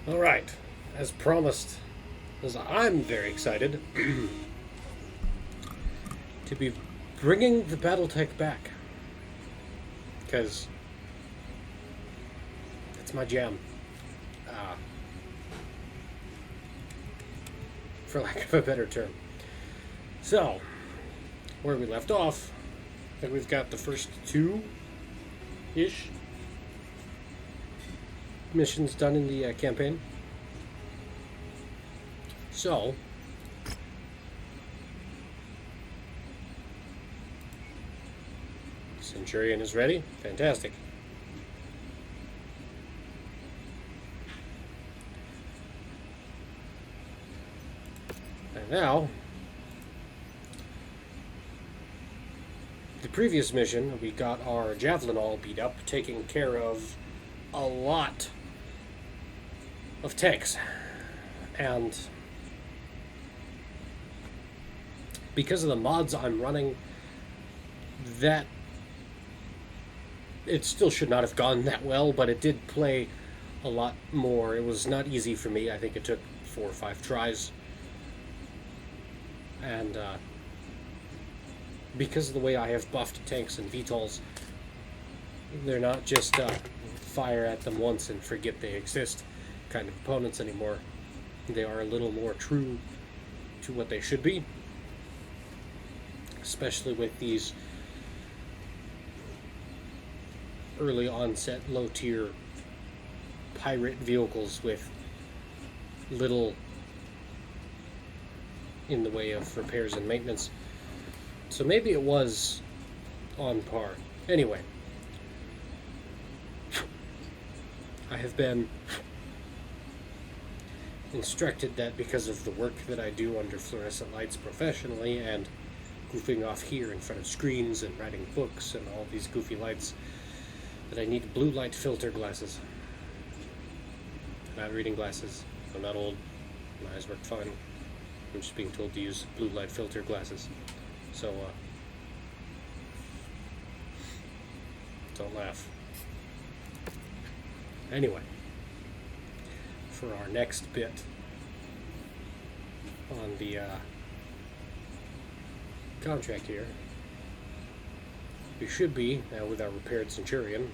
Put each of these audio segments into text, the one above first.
Alright, as promised, as I'm very excited to be bringing the Battletech back. Because it's my jam. For lack of a better term. So, where we left off, I think we've got the first two-ish missions done in the campaign. So, Centurion is ready. Fantastic. And now, the previous mission, we got our Javelin all beat up, taking care of a lot of tanks. And because of the mods I'm running, that it still should not have gone that well, but it did play a lot more. It was not easy for me. I think it took 4 or 5 tries. And because of the way I have buffed tanks and VTOLs, they're not just fire at them once and forget they exist kind of opponents anymore. They are a little more true to what they should be, especially with these early onset low tier pirate vehicles with little in the way of repairs and maintenance. So maybe it was on par. Anyway, I have been instructed that because of the work that I do under fluorescent lights professionally and goofing off here in front of screens and writing books and all these goofy lights, that I need blue light filter glasses. Not reading glasses. I'm not old. My eyes work fine. I'm just being told to use blue light filter glasses. So, don't laugh. Anyway, for our next bit on the contract here, we should be, now with our repaired Centurion,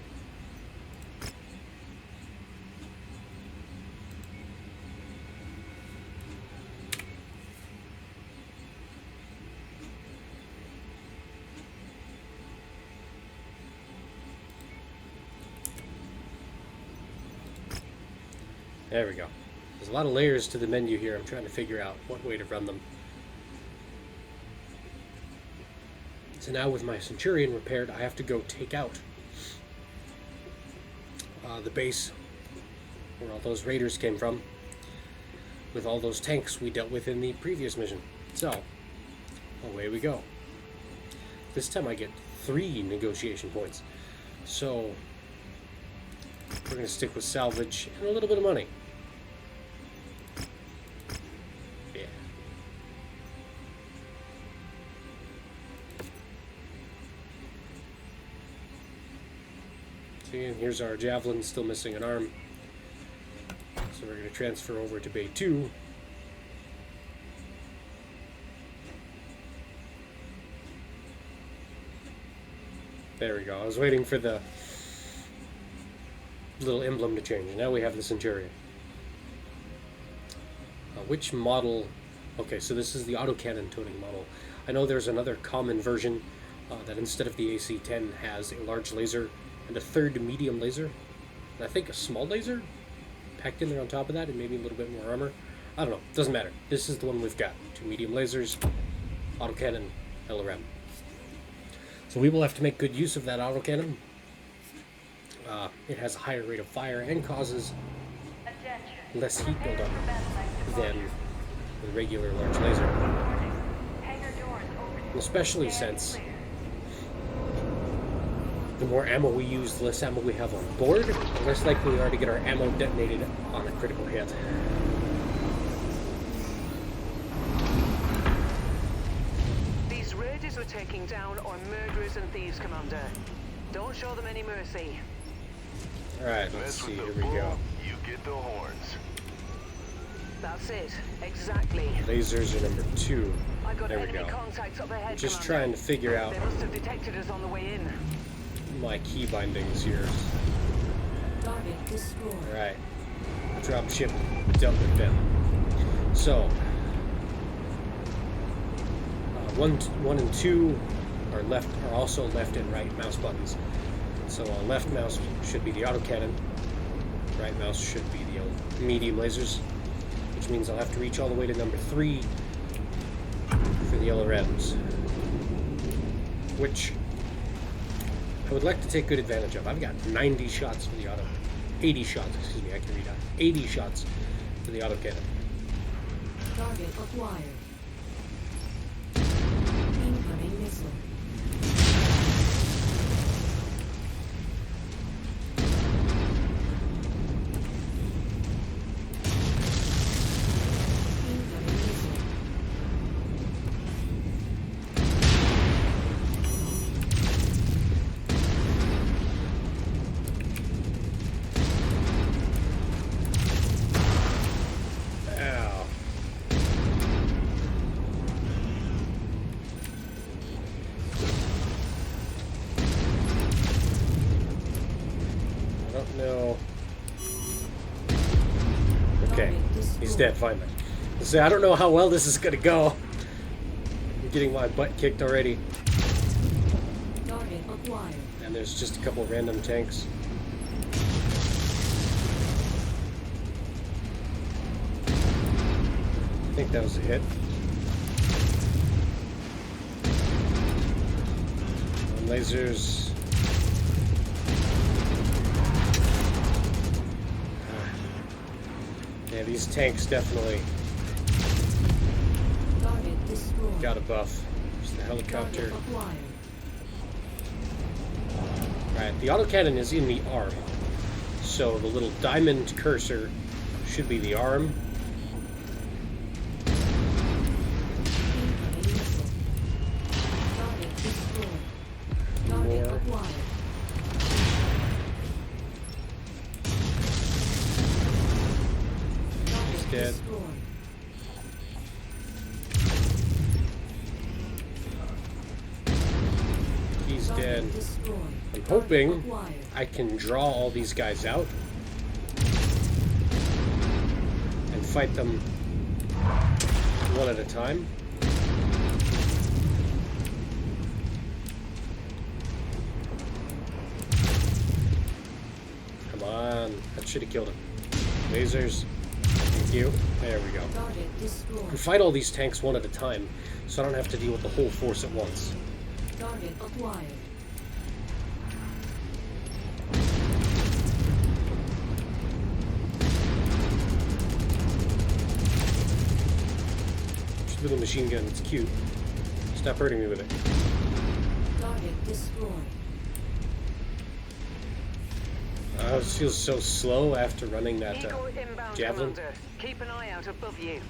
there we go. There's a lot of layers to the menu here. I'm trying to figure out what way to run them. So now with my Centurion repaired, I have to go take out the base where all those raiders came from with all those tanks we dealt with in the previous mission. So, away we go. This time I get 3 negotiation points. So, we're going to stick with salvage and a little bit of money. Yeah. See, and here's our Javelin, still missing an arm. So we're going to transfer over to Bay 2. There we go. I was waiting for the little emblem to change. Now we have the Centurion. Which model? Okay, so this is the autocannon toting model. I know there's another common version that instead of the AC-10 has a large laser and a third medium laser, and I think a small laser packed in there on top of that, and maybe a little bit more armor. I don't know. Doesn't matter. This is the one we've got. 2 medium lasers, autocannon, LRM. So we will have to make good use of that autocannon. It has a higher rate of fire and causes less heat buildup than the regular large laser. Especially since the more ammo we use, the less ammo we have on board, the less likely we are to get our ammo detonated on a critical hit. These raiders we're taking down are murderers and thieves, Commander. Don't show them any mercy. Alright, let's see, here we go. You get the horns. That's it. Exactly. Lasers are number 2. I got There we enemy go. contacts up ahead, Just Commander. trying to figure out They must have detected us on the way in. my key bindings here. Target destroyed. Alright. Drop ship dealt with them. So, 1 and 2 are also left and right mouse buttons. So left mouse should be the autocannon, right mouse should be the medium lasers, which means I'll have to reach all the way to number 3 for the LRMs, which I would like to take good advantage of. I've got 90 shots for the 80 shots, excuse me, I can read out. 80 shots for the autocannon. Target acquired. Incoming missile. Incoming missile. Ow. I don't know. Okay, he's dead finally. So I don't know how well this is gonna go. I'm getting my butt kicked already. Target acquired. And there's just a couple random tanks. I think that was a hit. Lasers. Yeah, these tanks definitely Target destroyed. got a buff. There's the helicopter. Target acquired. Right, the autocannon is in the arm. So the little diamond cursor should be the arm. Incoming missile. Target destroyed. Target More. acquired. Target dead. destroyed. He's Target dead. destroyed. I'm Target hoping acquired. I can draw all these guys out and fight them one at a time. Come on, that should have killed him. Lasers, thank you. There we go. Target destroyed. And fight all these tanks one at a time, so I don't have to deal with the whole force at once. Target acquired. Just a little machine gun, it's cute. Stop hurting me with it. Target destroyed. It feels so slow after running that Eagle inbound, javelin. Commander. Keep an eye out above you.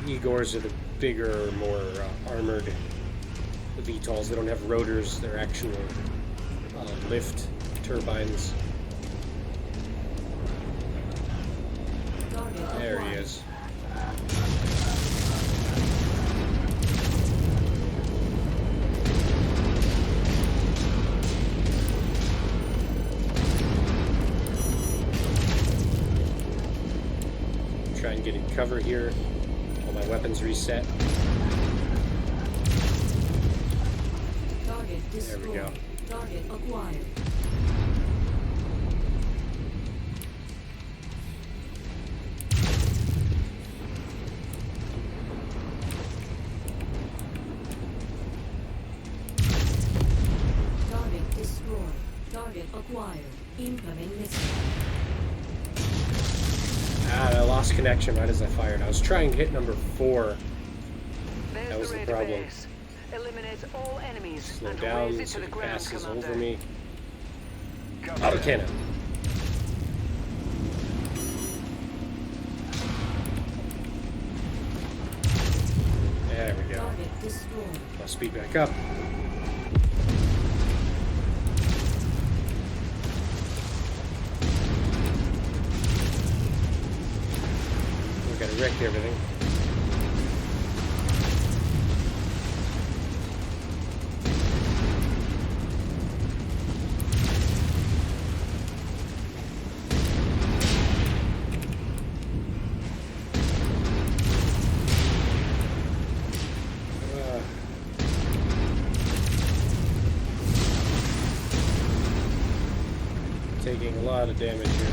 Igors are the bigger, more armored VTOLs. They don't have rotors, they're actual lift turbines. Target There he acquired. is. Try and get in cover here. All my weapons reset. Target There destroyed. we go. Target acquired. Target destroyed. Target acquired. Incoming missile. I lost connection right as I fired. I was trying to hit number 4. There's That was the raider problem. base. Eliminate all enemies Slow and down raise it so to the he ground, passes Commander. over me. Autocannon. There we go. Target destroyed. I'll speed back up. wreck everything. Taking a lot of damage here.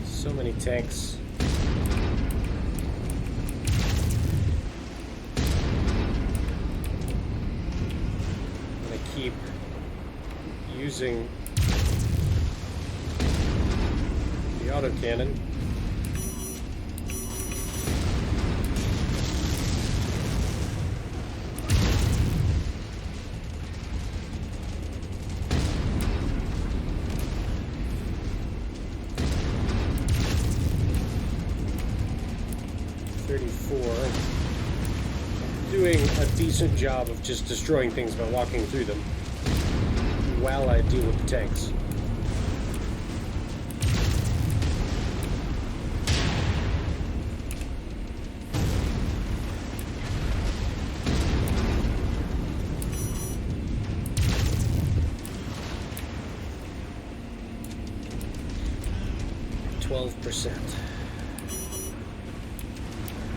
So many tanks. I'm gonna keep using the autocannon. Doing a decent job of just destroying things by walking through them while I deal with the tanks.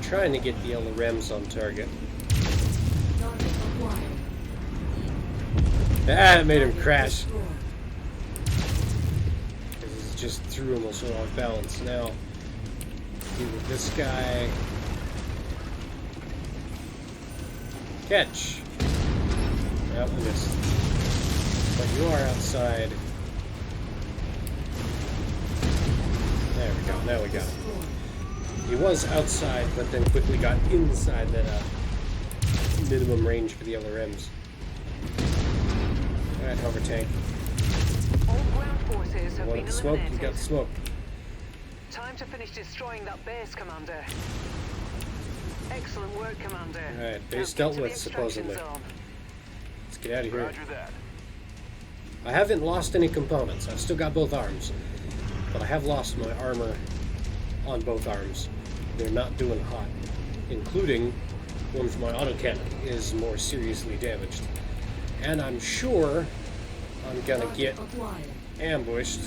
Trying to get the LRMs on target. Ah, it made him crash. Because it just threw him also off balance. Now, deal with this guy. Catch. Yep, I missed. But you are outside. There we go. Now we got him. He was outside, but then quickly got inside that minimum range for the LRMs. Alright, hover tank. All ground forces have Want been the smoke? eliminated. You got the smoke. Time to finish destroying that base, Commander. Excellent work, Commander. Alright, base Now get dealt to the with, supposedly. extraction zone. Let's get out of here. Roger that. I haven't lost any components. I've still got both arms. But I have lost my armor on both arms. They're not doing hot. Including one for my autocannon is more seriously damaged. And I'm sure I'm gonna get ambushed.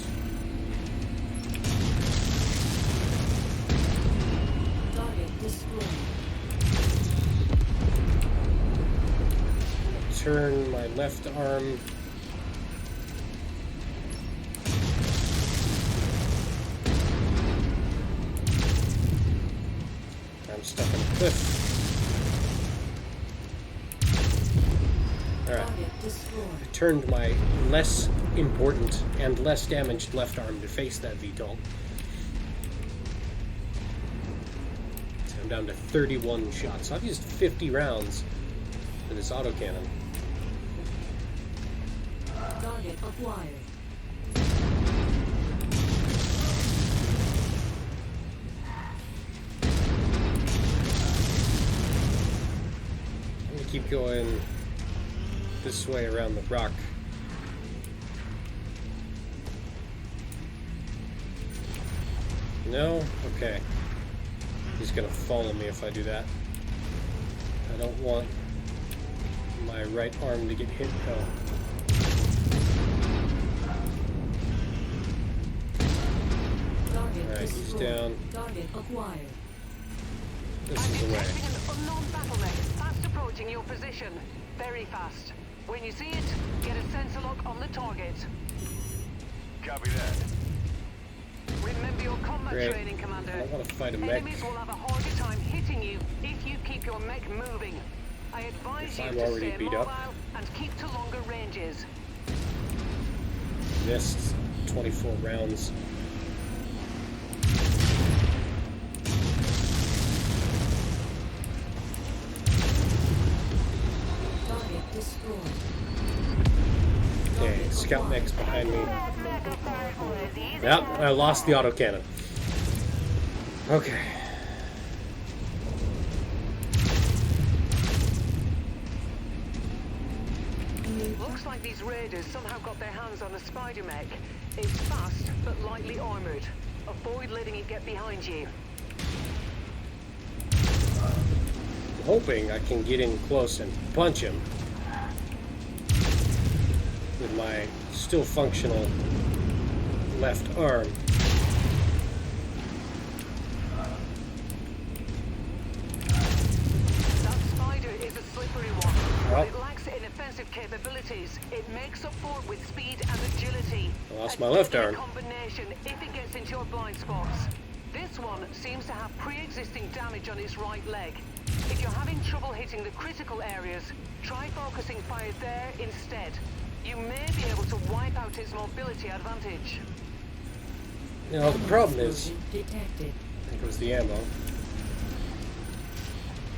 Turn my left arm. I'm stuck in a cliff. Alright. I turned my less important and less damaged left arm to face that VTOL. So I'm down to 31 shots. So I've used 50 rounds for this autocannon. Target acquired. I'm gonna keep going this way around the rock. No? Okay. He's gonna follow me if I do that. I don't want my right arm to get hit. Oh. Alright, he's down. Target acquired. This is the way. Detecting an unknown battle mech fast approaching your position. Very fast. When you see it, get a sensor lock on the target. Copy that. Remember your combat Great. training, Commander. I don't want to fight a mech. Enemies will have a harder time hitting you if you keep your mech moving. I advise If you I'm to already stay beat mobile up. and keep to longer ranges. Missed 24 rounds. Target destroyed. Okay, scout mech's behind me. Yep, I lost the autocannon. Okay. Looks like these raiders somehow got their hands on a spider mech. It's fast, but lightly armored. Avoid letting it get behind you. I'm hoping I can get in close and punch him with my still functional left arm. That spider is a slippery one. Well. While it lacks inoffensive capabilities, it makes up for it with speed and agility. I lost A my left deadly arm. combination if it gets into your blind spots. This one seems to have pre-existing damage on its right leg. If you're having trouble hitting the critical areas, try focusing fire there instead. You may be able to wipe out its mobility advantage. You know, the problem is, Detected. there goes the ammo.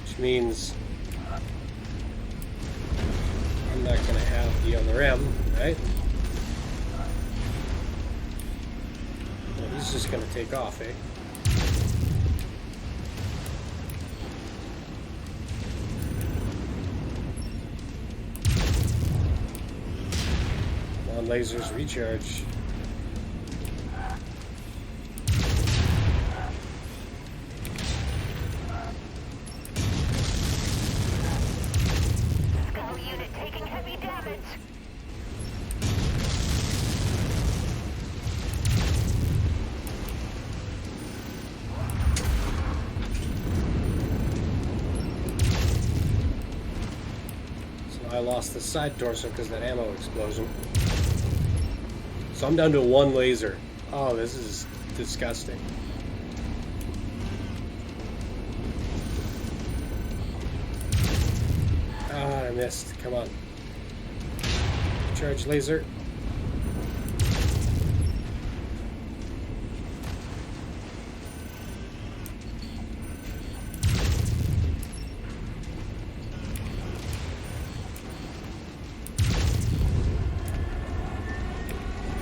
Which means I'm not going to have the other M, right? Well, he's just going to take off, eh? Come on, lasers, recharge. Skull unit taking heavy damage. So I lost the side torso because of that ammo explosion. So I'm down to one laser. Oh, this is disgusting. Ah, I missed. Come on. Charge laser.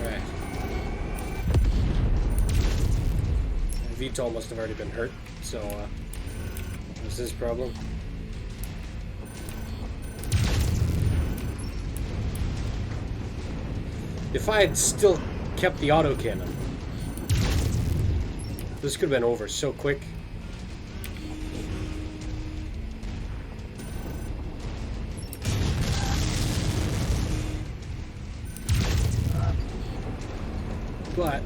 Alright. VTOL must have already been hurt, so what was his problem? If I had still kept the autocannon, this could have been over so quick. But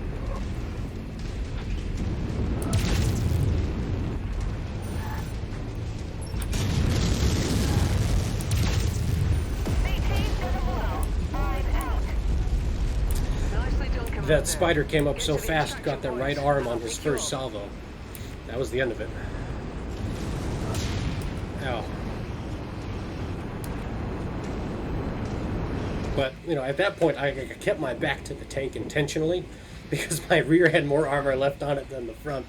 that spider came up so fast, got that right arm on his first salvo. That was the end of it. Ow. But, you know, at that point, I kept my back to the tank intentionally because my rear had more armor left on it than the front.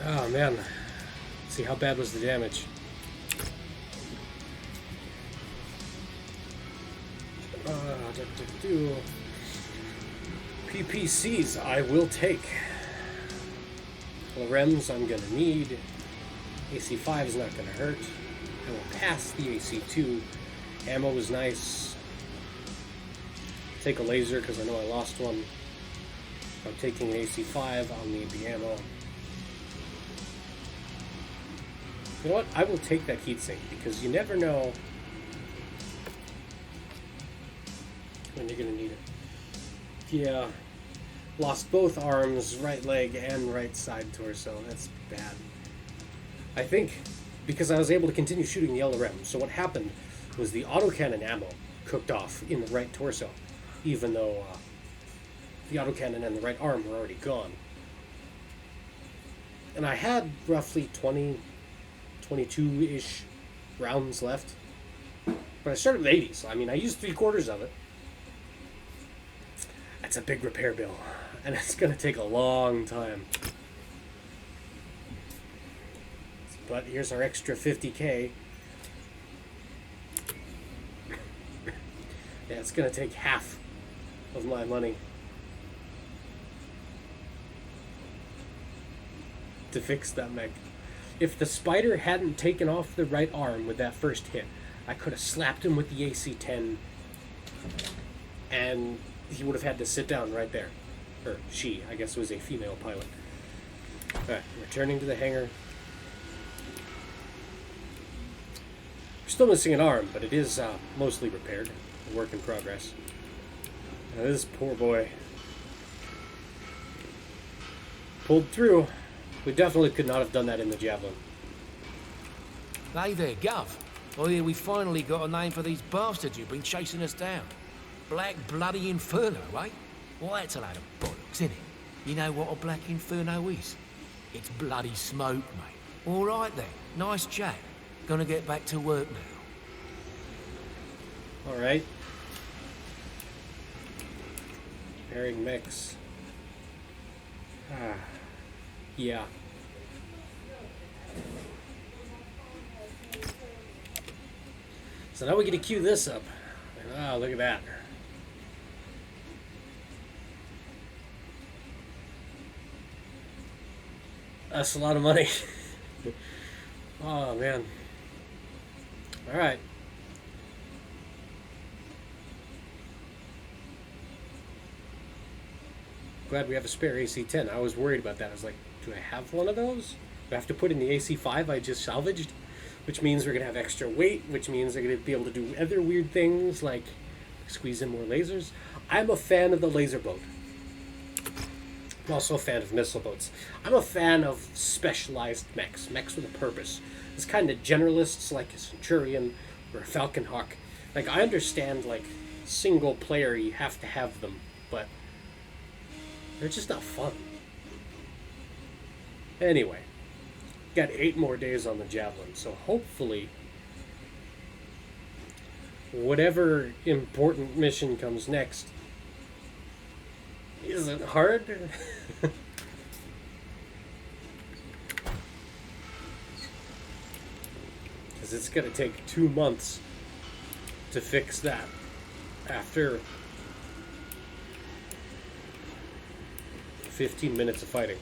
Oh, man. Let's see, how bad was the damage? PPCs I will take. LREMs I'm going to need. AC5 is not going to hurt. I will pass the AC2. Ammo was nice. Take a laser because I know I lost one. I'm taking an AC5. I'll need the ammo. You know what? I will take that heatsink because you never know when you're going to need it. Yeah. Lost both arms, right leg and right side torso. That's bad. I think because I was able to continue shooting the LRM. So what happened was the autocannon ammo cooked off in the right torso, even though the autocannon and the right arm were already gone. And I had roughly 20, 22-ish rounds left. But I started with 80, so I mean, I used 3/4 of it. That's a big repair bill, and it's going to take a long time. But here's our extra 50K. Yeah, it's going to take half of my money to fix that mech. If the spider hadn't taken off the right arm with that first hit, I could have slapped him with the AC-10 and he would have had to sit down right there. Or she, I guess it was a female pilot. Alright, returning to the hangar. We're still missing an arm, but it is mostly repaired. A work in progress. Now this poor boy pulled through. We definitely could not have done that in the Javelin. Hey there, Gov. I hear we finally got a name for these bastards who've been chasing us down. Black Bloody Inferno, eh? Well, that's a load of bollocks, isn't it? You know what a Black Inferno is? It's bloody smoke, mate. All right then. Nice chat. Gonna get back to work now. All right. Pairing mechs. Yeah. So now we get to queue this up. Oh, look at that. That's a lot of money. Oh, man. All right. Glad we have a spare AC-10. I was worried about that. I was like, do I have one of those? Do I have to put in the AC-5 I just salvaged? Which means we're going to have extra weight, which means they're going to be able to do other weird things like squeeze in more lasers. I'm a fan of the laser boat. I'm also a fan of missile boats. I'm a fan of specialized mechs, mechs with a purpose. It's kind of generalists like a Centurion or a Falcon Hawk. Like, I understand, like, single player, you have to have them, but they're just not fun. Anyway, got 8 more days on the Javelin, so hopefully whatever important mission comes next isn't hard. Because it's going to take 2 months to fix that after 15 minutes of fighting.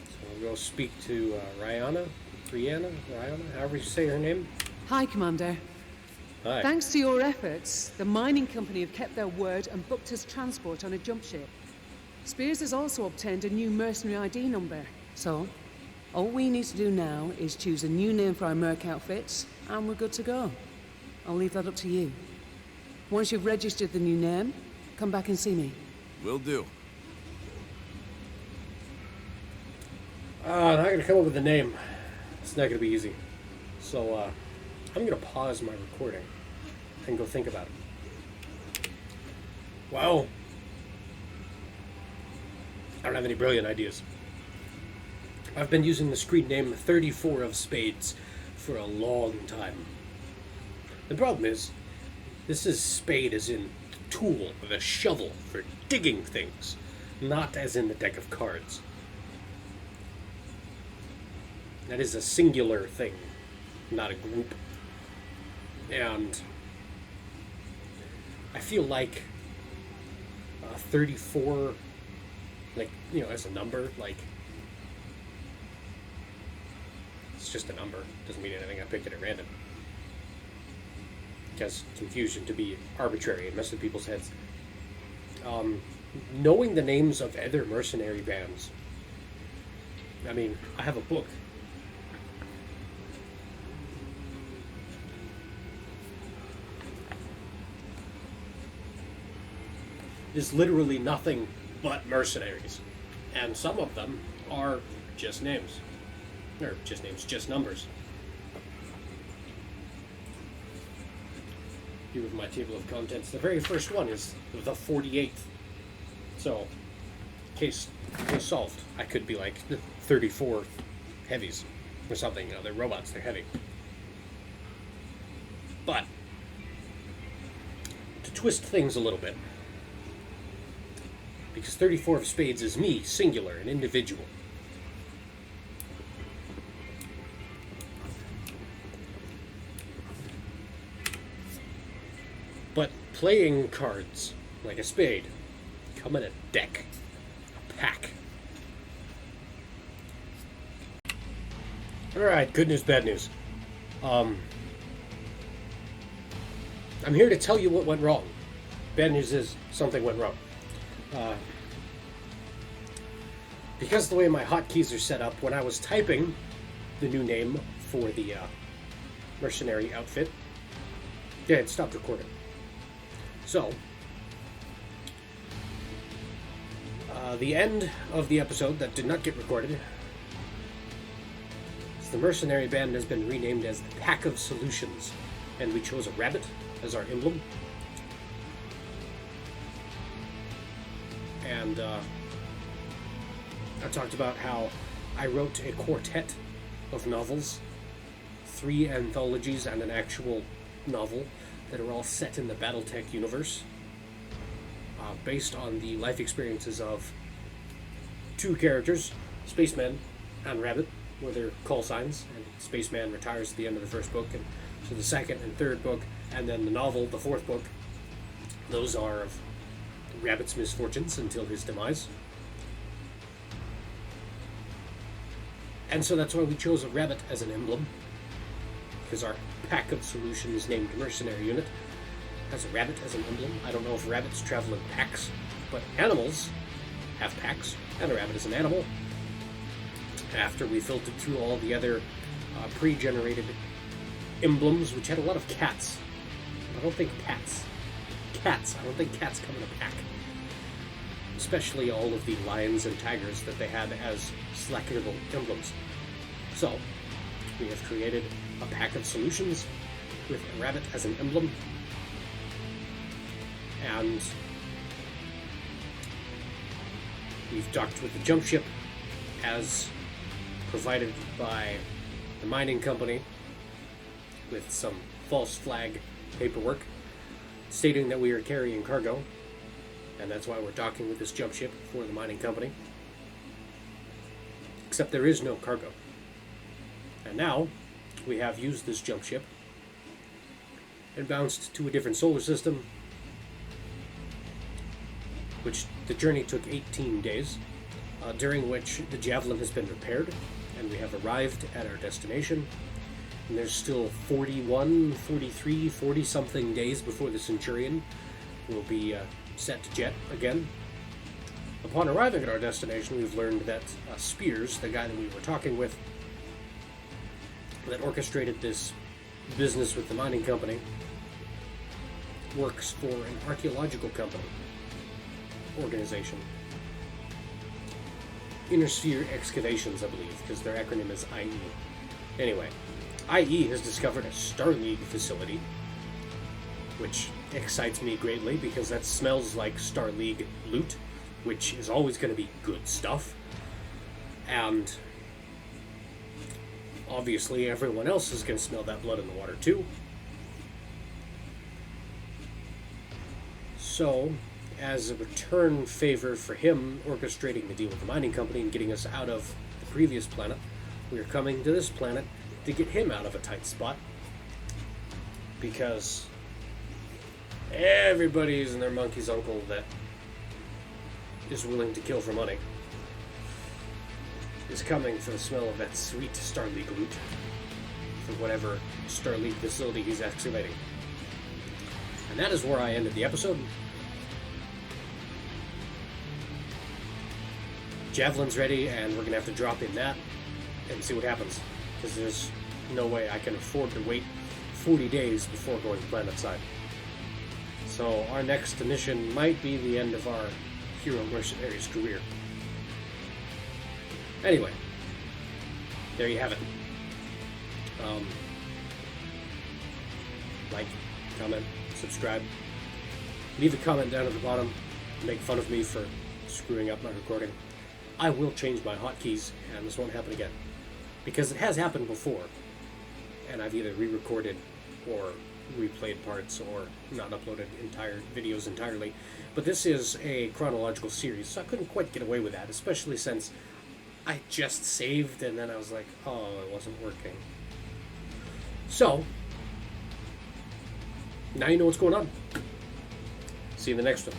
So we'll go speak to Rihanna, however you say her name. Hi, Commander. Hi. Thanks to your efforts, the mining company have kept their word and booked us transport on a jump ship. Spears has also obtained a new Mercenary ID number. So, all we need to do now is choose a new name for our Merc outfits, and we're good to go. I'll leave that up to you. Once you've registered the new name, come back and see me. Will do. I'm not going to come up with a name. It's not going to be easy. So, I'm going to pause my recording and go think about it. Wow. I don't have any brilliant ideas. I've been using the screen name 34 of Spades for a long time. The problem is, this is spade as in the tool, the shovel for digging things, not as in the deck of cards. That is a singular thing, not a group. And I feel like 34, like, you know, as a number, like, it's just a number. Doesn't mean anything. I picked it at random. Because confusion to be arbitrary and mess with people's heads. Knowing the names of other mercenary bands. I mean, I have a book. Is literally nothing but mercenaries. And some of them are just names. Or just names, just numbers. Here with my table of contents. The very first one is the 48th. So, case solved. I could be like the 34 heavies or something. You know, they're robots, they're heavy. But, to twist things a little bit, because 34 of Spades is me, singular, an individual. But playing cards, like a spade, come in a deck, a pack. Alright, good news, bad news. I'm here to tell you what went wrong. Bad news is, something went wrong. because the way my hotkeys are set up, when I was typing the new name for the Mercenary outfit, yeah, it stopped recording. So, the end of the episode that did not get recorded is the Mercenary band has been renamed as the Pack of Solutions, and we chose a rabbit as our emblem. And I talked about how I wrote a quartet of novels, 3 anthologies and an actual novel that are all set in the Battletech universe, based on the life experiences of 2 characters, Spaceman and Rabbit, were their call signs, and Spaceman retires at the end of the first book, and so the second and third book, and then the novel, the 4th book, those are of Rabbit's misfortunes until his demise. And so that's why we chose a rabbit as an emblem, because our Pack of Solutions named Mercenary unit has a rabbit as an emblem. I don't know if rabbits travel in packs, but animals have packs, and a rabbit is an animal. After we filtered through all the other pre-generated emblems, which had a lot of cats. I don't think cats. I don't think cats come in a pack. Especially all of the lions and tigers that they had as selectable emblems. So, we have created a Pack of Solutions with a rabbit as an emblem. And we've docked with the jump ship as provided by the mining company with some false flag paperwork stating that we are carrying cargo, and that's why we're docking with this jump ship for the mining company. Except there is no cargo. And now we have used this jump ship and bounced to a different solar system, which the journey took 18 days, during which the Javelin has been repaired, and we have arrived at our destination. And there's still 41, 43, 40-something days before the Centurion will be set to jet again. Upon arriving at our destination, we've learned that Spears, the guy that we were talking with, that orchestrated this business with the mining company, works for an archaeological company organization. Inner Sphere Excavations, I believe, because their acronym is IE. Anyway, IE has discovered a Star League facility, which excites me greatly because that smells like Star League loot, which is always going to be good stuff. And obviously everyone else is going to smell that blood in the water too. So, as a return favor for him orchestrating the deal with the mining company and getting us out of the previous planet, we are coming to this planet to get him out of a tight spot, because everybody's and their monkey's uncle that is willing to kill for money is coming for the smell of that sweet Star League loot for whatever Star League facility he's excavating. And that is where I ended the episode. Javelin's ready, and we're going to have to drop in that and see what happens, because there's no way I can afford to wait 40 days before going planetside. So our next mission might be the end of our hero mercenary's career. Anyway, there you have it. Like, comment, subscribe. Leave a comment down at the bottom. Make fun of me for screwing up my recording. I will change my hotkeys, and this won't happen again. Because it has happened before, and I've either re-recorded or replayed parts or not uploaded entire videos entirely. But this is a chronological series, so I couldn't quite get away with that, especially since I just saved and then I was like, oh, it wasn't working. So, now you know what's going on. See you in the next one.